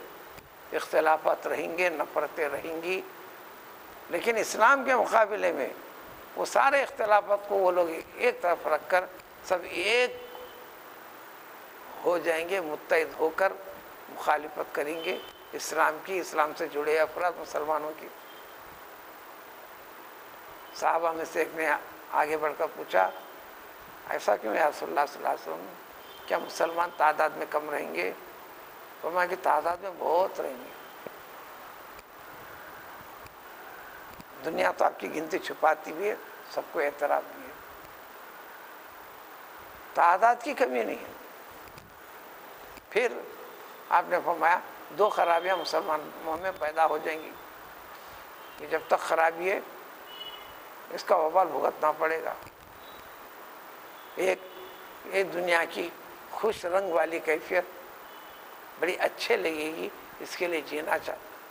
اختلافات رہیں گے، نفرتیں رہیں گی، لیکن اسلام کے مقابلے میں وہ سارے اختلافات کو وہ لوگ ایک طرف رکھ کر سب ایک ہو جائیں گے، متحد ہو کر مخالفت کریں گے اسلام کی، اسلام سے جڑے افراد مسلمانوں کی۔ صحابہ میں سے ایک نے آگے بڑھ کر پوچھا، ایسا کیوں یا رسول اللہ صلی اللہ علیہ وسلم، کیا مسلمان تعداد میں کم رہیں گے؟ فرمایا کہ تعداد میں بہت رہیں گے، دنیا تو آپ کی گنتی چھپاتی بھی ہے، سب کو اعتراف بھی ہے، تعداد کی کمی نہیں ہے۔ پھر آپ نے فرمایا دو خرابیاں مسلمانوں میں پیدا ہو جائیں گی، کہ جب تک خرابی ہے اس کا وبال بھگتنا پڑے گا۔ ایک دنیا کی خوش رنگ والی کیفیت، بڑی اچھے لگے گی، اس کے لیے جینا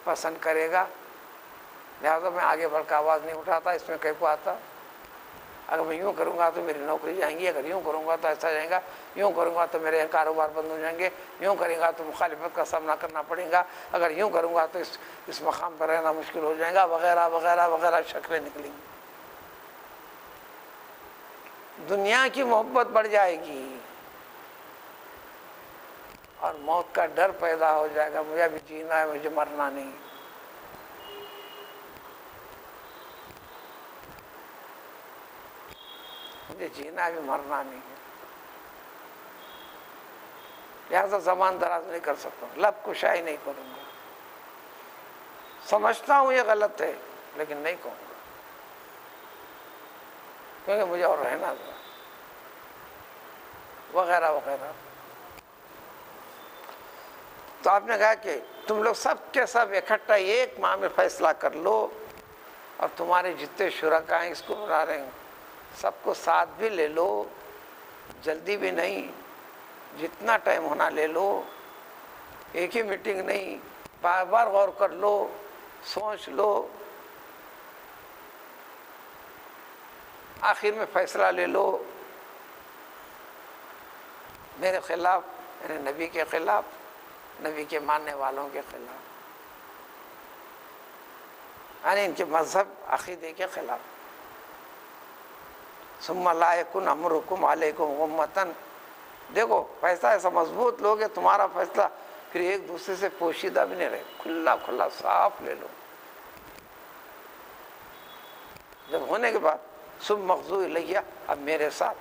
پسند کرے گا. لہٰذا میں آگے بڑھ کر آواز نہیں اٹھاتا. اس میں کہیں کو آتا اگر میں یوں کروں گا تو میری نوکری جائیں گی، اگر یوں کروں گا تو ایسا جائے گا، یوں کروں گا تو میرے کاروبار بند ہو جائیں گے، یوں کرے گا تو مخالفت کا سامنا کرنا پڑے گا، اگر یوں کروں گا تو اس مقام پر رہنا مشکل ہو جائے گا، وغیرہ وغیرہ وغیرہ شکلیں نکلیں گی. دنیا کی محبت بڑھ جائے گی اور موت کا ڈر پیدا ہو جائے گا. مجھے ابھی جینا ہے، مجھے مرنا نہیں. مجھے جینا بھی مرنا نہیں ہے. لہٰذا زبان دراز نہیں کر سکتا ہوں، لب کشائی نہیں کروں گا. سمجھتا ہوں یہ غلط ہے لیکن نہیں کہوں گا کیونکہ مجھے اور رہنا تھا، وغیرہ وغیرہ. تو آپ نے کہا کہ تم لوگ سب کے سب اکٹھا ایک ماہ میں فیصلہ کر لو، اور تمہارے جتنے شرکاء ہیں اس کو بلا رہے ہیں سب کو ساتھ بھی لے لو، جلدی بھی نہیں، جتنا ٹائم ہونا لے لو، ایک ہی میٹنگ نہیں، بار بار غور کر لو، سوچ لو، آخر میں فیصلہ لے لو. میرے خلاف یعنی نبی کے خلاف، نبی کے ماننے والوں کے خلاف، یعنی ان کے مذہب عقیدے کے خلاف. ثم لا یکن امرکم علیکم غمۃ. دیکھو فیصلہ ایسا مضبوط لو کہ تمہارا فیصلہ پھر ایک دوسرے سے پوشیدہ بھی نہیں رہے، کھلا کھلا صاف لے لو. جب ہونے کے بعد ثم مغضو الیہ، اب میرے ساتھ،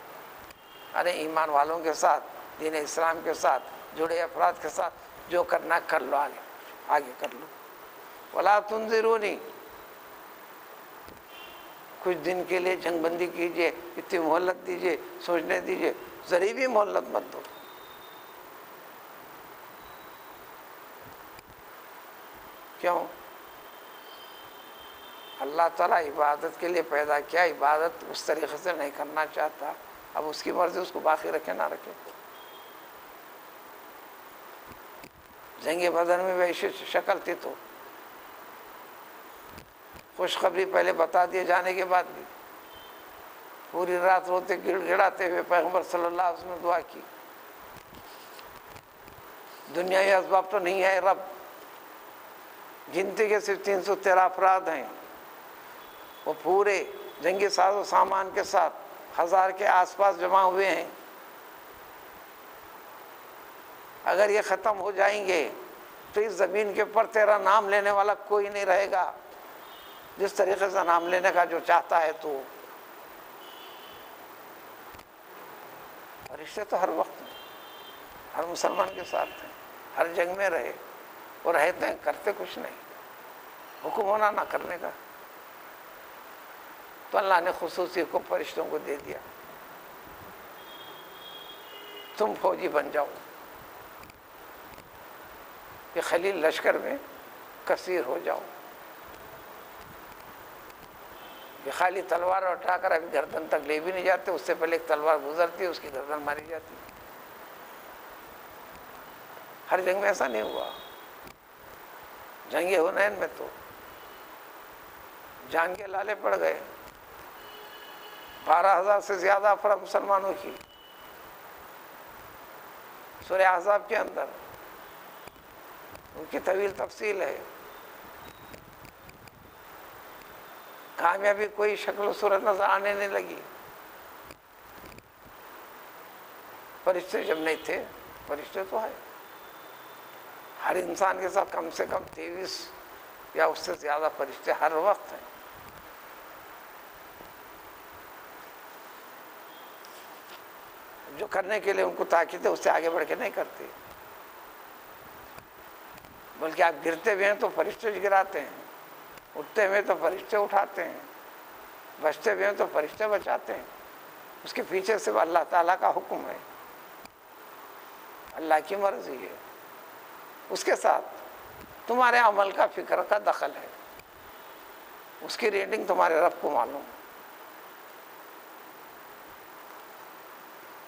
ارے ایمان والوں کے ساتھ، دین اسلام کے ساتھ جڑے افراد کے ساتھ جو کرنا کر لو، آگے کر لو. ولا تنظرونی، کچھ دن کے لیے جنگ بندی کیجئے، اتنی مہلت دیجئے، سوچنے دیجئے، ذری بھی مہلت مت دو. کیوں؟ اللہ تعالیٰ عبادت کے لیے پیدا کیا، عبادت اس طریقے سے نہیں کرنا چاہتا. اب اس کی مرضی، اس کو باقی رکھے نہ رکھے. جنگ بدر میں ویسی شکل تھی تو خوشخبری پہلے بتا دیے جانے کے بعد بھی پوری رات روتے گڑ گڑاتے ہوئے پیغمبر صلی اللہ علیہ وسلم نے دعا کی، دنیاوی اسباب تو نہیں ہے رب، گنتی کے صرف 313 افراد ہیں، وہ پورے جنگی ساز و سامان کے ساتھ 1000 کے آس پاس جمع ہوئے ہیں. اگر یہ ختم ہو جائیں گے تو اس زمین کے اوپر تیرا نام لینے والا کوئی نہیں رہے گا، جس طریقے سے نام لینے کا جو چاہتا ہے. تو فرشتے تو ہر وقت ہر مسلمان کے ساتھ ہیں، ہر جنگ میں رہے اور رہتے ہیں، کرتے کچھ نہیں، حکم ہونا نہ کرنے کا. تو اللہ نے خصوصی حکم فرشتوں کو دے دیا، تم فوجی بن جاؤ. کہ خلیل لشکر میں کثیر ہو جاؤ. یہ خالی تلوار اٹھا کر ابھی گردن تک لے بھی نہیں جاتے، اس سے پہلے ایک تلوار گزرتی ہے، اس کی گردن ماری جاتی. ہر جنگ میں ایسا نہیں ہوا. جنگ حنین میں تو جان کے لالے پڑ گئے، 12,000 سے زیادہ افراد مسلمانوں کی. سورہ احزاب کے اندر ان کی طویل تفصیل ہے. کامیابی کوئی شکل و صورت نظر آنے نہیں لگی. فرشتے جب نہیں تھے، فرشتے تو ہے، ہر انسان کے ساتھ کم سے کم 23 یا اس سے زیادہ فرشتے ہر وقت ہیں. جو کرنے کے لیے ان کو تاکید ہے اس سے آگے بڑھ کے نہیں کرتے، بلکہ آپ گرتے بھی ہیں تو فرشتے گراتے ہیں، اٹھتے ہوئے تو فرشتے اٹھاتے ہیں، بچتے ہوئے تو فرشتے بچاتے ہیں. اس کے پیچھے صرف اللہ تعالیٰ کا حکم ہے، اللہ کی مرضی ہے. اس کے ساتھ تمہارے عمل کا فکر کا دخل ہے، اس کی ریٹنگ تمہارے رب کو معلوم.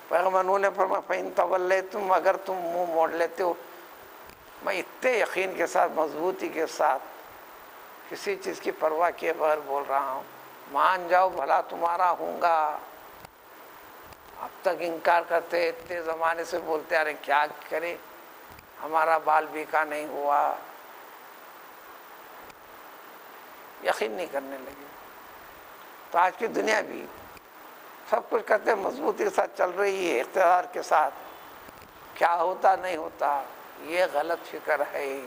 پیغمبر نوح نے فرمایا فَإِن تَوَلَّيْتُمْ، اگر تم منہ موڑ لیتے ہو میں اتنے یقین کے ساتھ، مضبوطی کے ساتھ، کسی چیز کی پرواہ کیے بغیر بول رہا ہوں، مان جاؤ بھلا تمہارا ہوں گا۔ اب تک انکار کرتے، اتنے زمانے سے بولتے آ رہے، کیا کرے، ہمارا بال بیکا نہیں ہوا، یقین نہیں کرنے لگے۔ تو آج کی دنیا بھی سب کچھ کرتے، مضبوطی کے ساتھ چل رہی ہے، اقتدار کے ساتھ، کیا ہوتا نہیں ہوتا، یہ غلط فکر ہے۔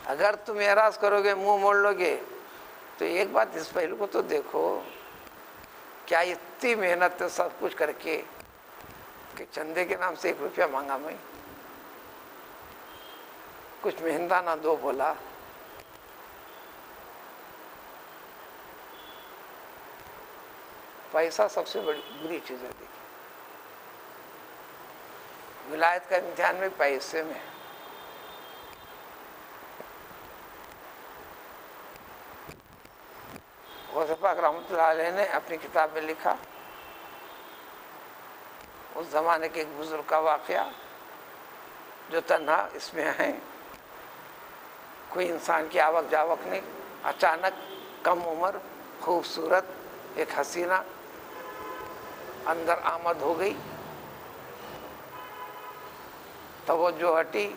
اگر تم اعراض کرو گے، منہ موڑ لو گے، تو ایک بات اس پہلو کو تو دیکھو، کیا اتنی محنت سب کچھ کر کے کہ چندے کے نام سے 1 روپیہ مانگا میں، کچھ مہندہ نہ دو بولا، پیسہ سب سے بڑی بری چیز ہے۔ دیکھیے ولایت کا امتحان میں پیسے میں، غوث پاک رحمۃ اللہ علیہ نے اپنی کتاب میں لکھا، اس زمانے کے ایک بزرگ کا واقعہ جو تنہا اس میں ہیں، کوئی انسان کی آوک جاوک نہیں، اچانک کم عمر خوبصورت ایک حسینہ اندر آمد ہو گئی، توجہ ہٹی،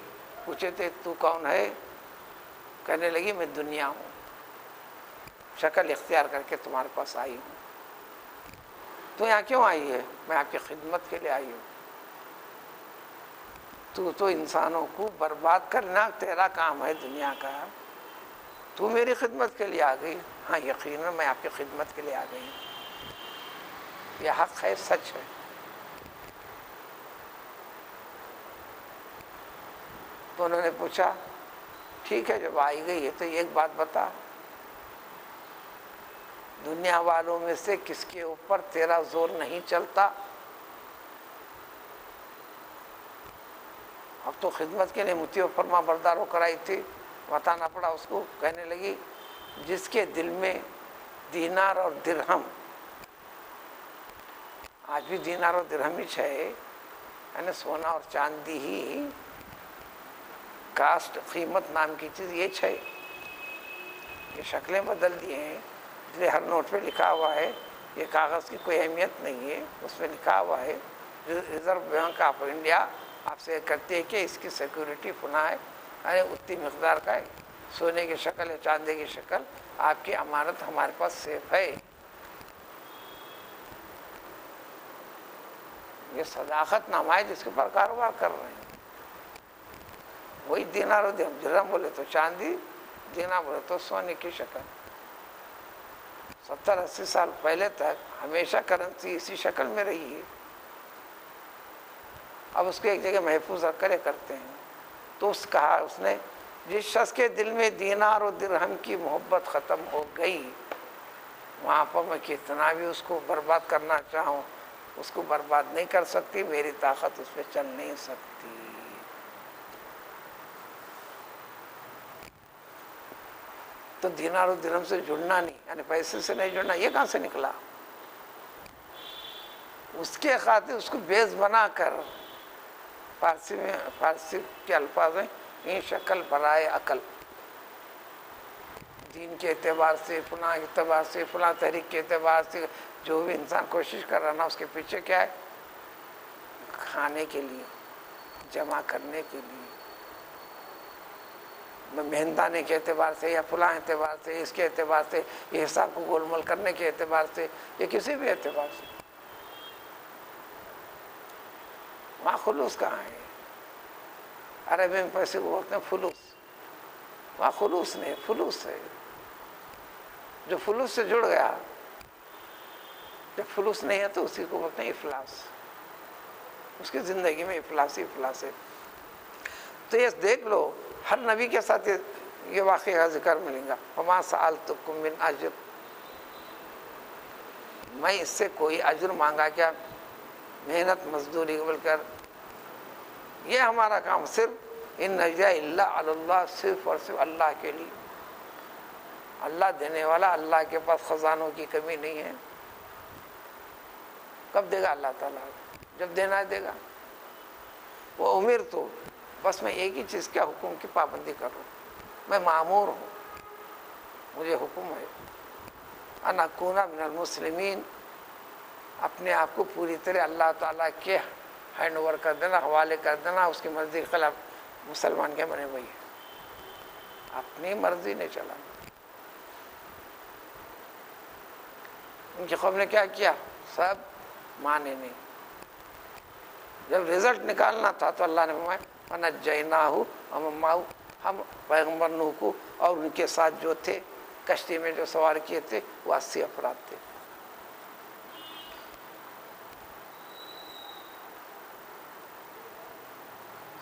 پوچھے تھے تو کون ہے، کہنے لگی میں دنیا ہوں، شکل اختیار کر کے تمہارے پاس آئی ہوں۔ تو یہاں کیوں آئی ہے؟ میں آپ کی خدمت کے لیے آئی ہوں۔ تو انسانوں کو برباد کرنا تیرا کام ہے دنیا کا، تو میری خدمت کے لیے آ گئی؟ ہاں یقیناً میں آپ کی خدمت کے لیے آ گئی ہوں، یہ حق ہے، سچ ہے۔ تو انہوں نے پوچھا ٹھیک ہے، جب آئی گئی ہے تو ایک بات بتا، دنیا والوں میں سے کس کے اوپر تیرا زور نہیں چلتا؟ اب تو خدمت کے لیے مطیع و فرما بردار ہو کر آئی تھی، بتانا پڑا اس کو۔ کہنے لگی جس کے دل میں دینار اور درہم، آج بھی دینار اور درہم ہی ہے، یعنی سونا اور چاندی ہی کاسٹ، قیمت نام کی چیز یہ ہے، یہ شکلیں بدل دیے ہیں، اس لیے ہر نوٹ پہ لکھا ہوا ہے، یہ کاغذ کی کوئی اہمیت نہیں ہے، اس میں لکھا ہوا ہے ریزرو بینک آف انڈیا آپ سے کرتی ہے کہ اس کی سیکورٹی فلاں ہے، یعنی اتنی مقدار کا ہے، سونے کی شکل ہے، چاندی کی شکل، آپ کی امانت ہمارے پاس سیف ہے۔ یہ صداقت نامہ ہے جس کے اوپر کاروبار کر رہے ہیں۔ وہی دینار و درہم بولے تو چاندی، دینار بولے تو سونے کی شکل۔ 70-80 سال پہلے تک ہمیشہ کرنسی اسی شکل میں رہی ہے، اب اس کو ایک جگہ محفوظ رکھ کر کرتے ہیں۔ تو اس نے جس شخص کے دل میں دینار و درہم کی محبت ختم ہو گئی، وہاں پر میں کتنا بھی اس کو برباد کرنا چاہوں اس کو برباد نہیں کر سکتی، میری طاقت اس پہ چل نہیں سکتی۔ تو دینار و درہم سے جڑنا نہیں، یعنی پیسے سے نہیں جڑنا، یہ کہاں سے نکلا؟ اس کے خاطر اس کو بیس بنا کر، فارسی کے الفاظ ہیں این شکل برائے عقل، دین کے اعتبار سے، فلاں اعتبار سے، فلاں تحریک کے اعتبار سے جو بھی انسان کوشش کر رہا نا، اس کے پیچھے کیا ہے؟ کھانے کے لیے، جمع کرنے کے لیے، مہندانے کے اعتبار سے یا فلاں اعتبار سے، اس کے اعتبار سے، یہ حساب کو گول مول کرنے کے اعتبار سے، یا کسی بھی اعتبار سے، وہاں خلوص کہاں ہے؟ عربی میں پیسے کو بولتے ہیں فلوس، وہاں خلوص نہیں، فلوس ہے۔ جو فلوس سے جڑ گیا، جب فلوس نہیں ہے تو اسی کو بولتے ہیں افلاس، اس کی زندگی میں افلاس ہی افلاس ہے۔ تو یہ دیکھ لو، ہر نبی کے ساتھ یہ واقعہ کا ذکر ملے گا، فما سألتکم من اجر، میں اس سے کوئی اجر مانگا کیا، محنت مزدوری قبل کر، یہ ہمارا کام صرف ان نجزی الا علی اللہ، صرف اور صرف اللہ کے لیے، اللہ دینے والا، اللہ کے پاس خزانوں کی کمی نہیں ہے۔ کب دے گا اللہ تعالیٰ؟ جب دینا ہے دے گا۔ وہ امرت بس میں ایک ہی چیز کا حکم کی پابندی کروں، میں مامور ہوں، مجھے حکم ہے ان اکون من المسلمین، اپنے آپ کو پوری طرح اللہ تعالیٰ کے ہینڈ اوور کر دینا، حوالے کر دینا، اس کی مرضی کے خلاف مسلمان کے بنے وہی اپنی مرضی نہیں چلانا۔ ان کی قوم نے کیا کیا؟ سب مانے نہیں۔ جب رزلٹ نکالنا تھا تو اللہ نے فرمایا فَنَجَّيْنَاهُ، ہم پیغمبر نوح کو اور ان کے ساتھ جو تھے کشتی میں جو سوار کیے تھے وہ 80 افراد تھے۔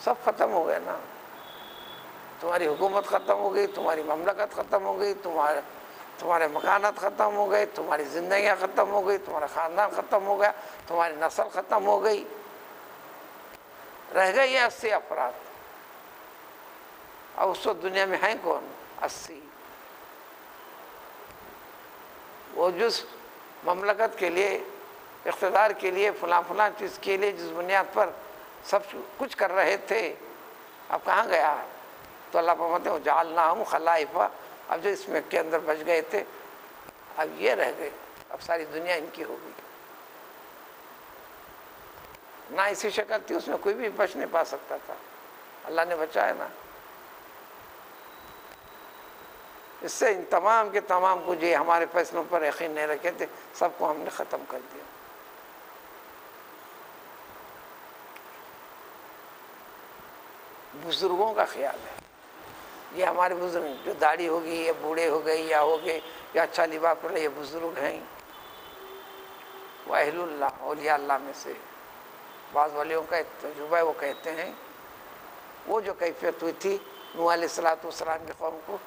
سب ختم ہو گئے نا، تمہاری حکومت ختم ہو گئی، تمہاری مملکت ختم ہو گئی، تمہارے مکانات ختم ہو گئے، تمہاری زندگیاں ختم ہو گئی، تمہارا خاندان ختم ہو گیا، تمہاری نسل ختم ہو گئی، رہ گئے یہ 80 افراد۔ اب اس وقت دنیا میں ہیں کون؟ 80۔ وہ جس مملکت کے لیے، اقتدار کے لیے، فلاں چیز کے لیے جس بنیاد پر سب کچھ کر رہے تھے، اب کہاں گیا؟ تو اللہ فرماتے ہیں وَجَعَلْنَاهُمْ خَلَائِفَ، اب جو اس میں کے اندر بچ گئے تھے اب یہ رہ گئے، اب ساری دنیا ان کی ہو گئی۔ نہ ایسی شکل تھی اس میں کوئی بھی بچ نہیں پا سکتا تھا، اللہ نے بچایا نا۔ اس سے ان تمام کے تمام کو جو ہمارے فیصلوں پر یقین نہیں رکھے تھے سب کو ہم نے ختم کر دیا۔ بزرگوں کا خیال ہے، یہ ہمارے بزرگ جو داڑھی ہوگی یا بوڑھے ہو گئے یا ہو گئے یا اچھا لباس پڑ رہے، یہ بزرگ ہیں، وہ اہل اللہ، اولیاء اللہ میں سے۔ بعض ولیوں کا تجربہ ہے، وہ کہتے ہیں وہ جو کیفیت ہوئی تھی نوح علیہ السلام کی قوم کو،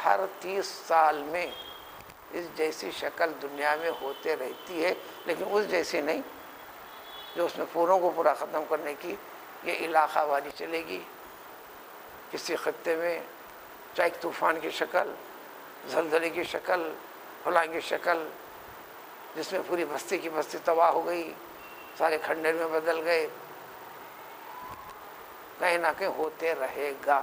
ہر 30 سال میں اس جیسی شکل دنیا میں ہوتے رہتی ہے، لیکن اس جیسی نہیں جو اس میں پوروں کو پورا ختم کرنے کی یہ علاقہ واری چلے گی۔ کسی خطے میں چاہے ایک طوفان کی شکل، زلزلے کی شکل، فلاں کی شکل، جس میں پوری بستی کی بستی تباہ ہو گئی، سارے کھنڈر میں بدل گئے، کہیں نہ کہیں ہوتے رہے گا۔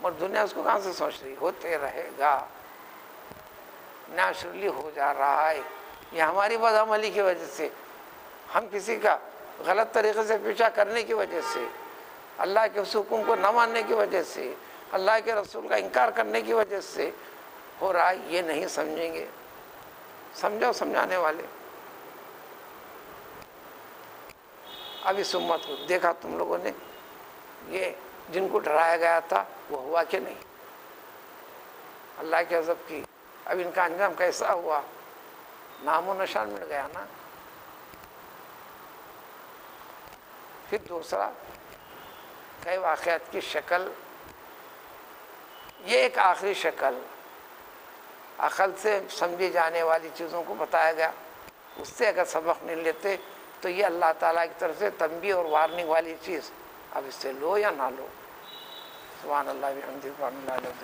اور دنیا اس کو کہاں سے سوچ رہی؟ ہوتے رہے گا، نیچرلی ہو جا رہا ہے۔ یہ ہماری بدعملی کی وجہ سے، ہم کسی کا غلط طریقے سے پیچھا کرنے کی وجہ سے، اللہ کے اس حکم کو نہ ماننے کی وجہ سے، اللہ کے رسول کا انکار کرنے کی وجہ سے ہو رہا ہے۔ یہ نہیں سمجھیں گے، سمجھو سمجھانے والے۔ اب اس امت کو دیکھا تم لوگوں نے، یہ جن کو ڈرایا گیا تھا وہ ہوا کہ نہیں؟ اللہ کے غضب کی، اب ان کا انجام کیسا ہوا؟ نام و نشان مٹ گیا نا۔ پھر دوسرا کئی واقعات کی شکل، یہ ایک آخری شکل عقل سے سمجھی جانے والی چیزوں کو بتایا گیا، اس سے اگر سبق نہیں لیتے تو یہ اللہ تعالیٰ کی طرف سے تنبیہ اور وارننگ والی چیز، اب اس سے لو یا نہ لو۔ سبحان اللہ بحمدہ سبحان اللہ العظیم۔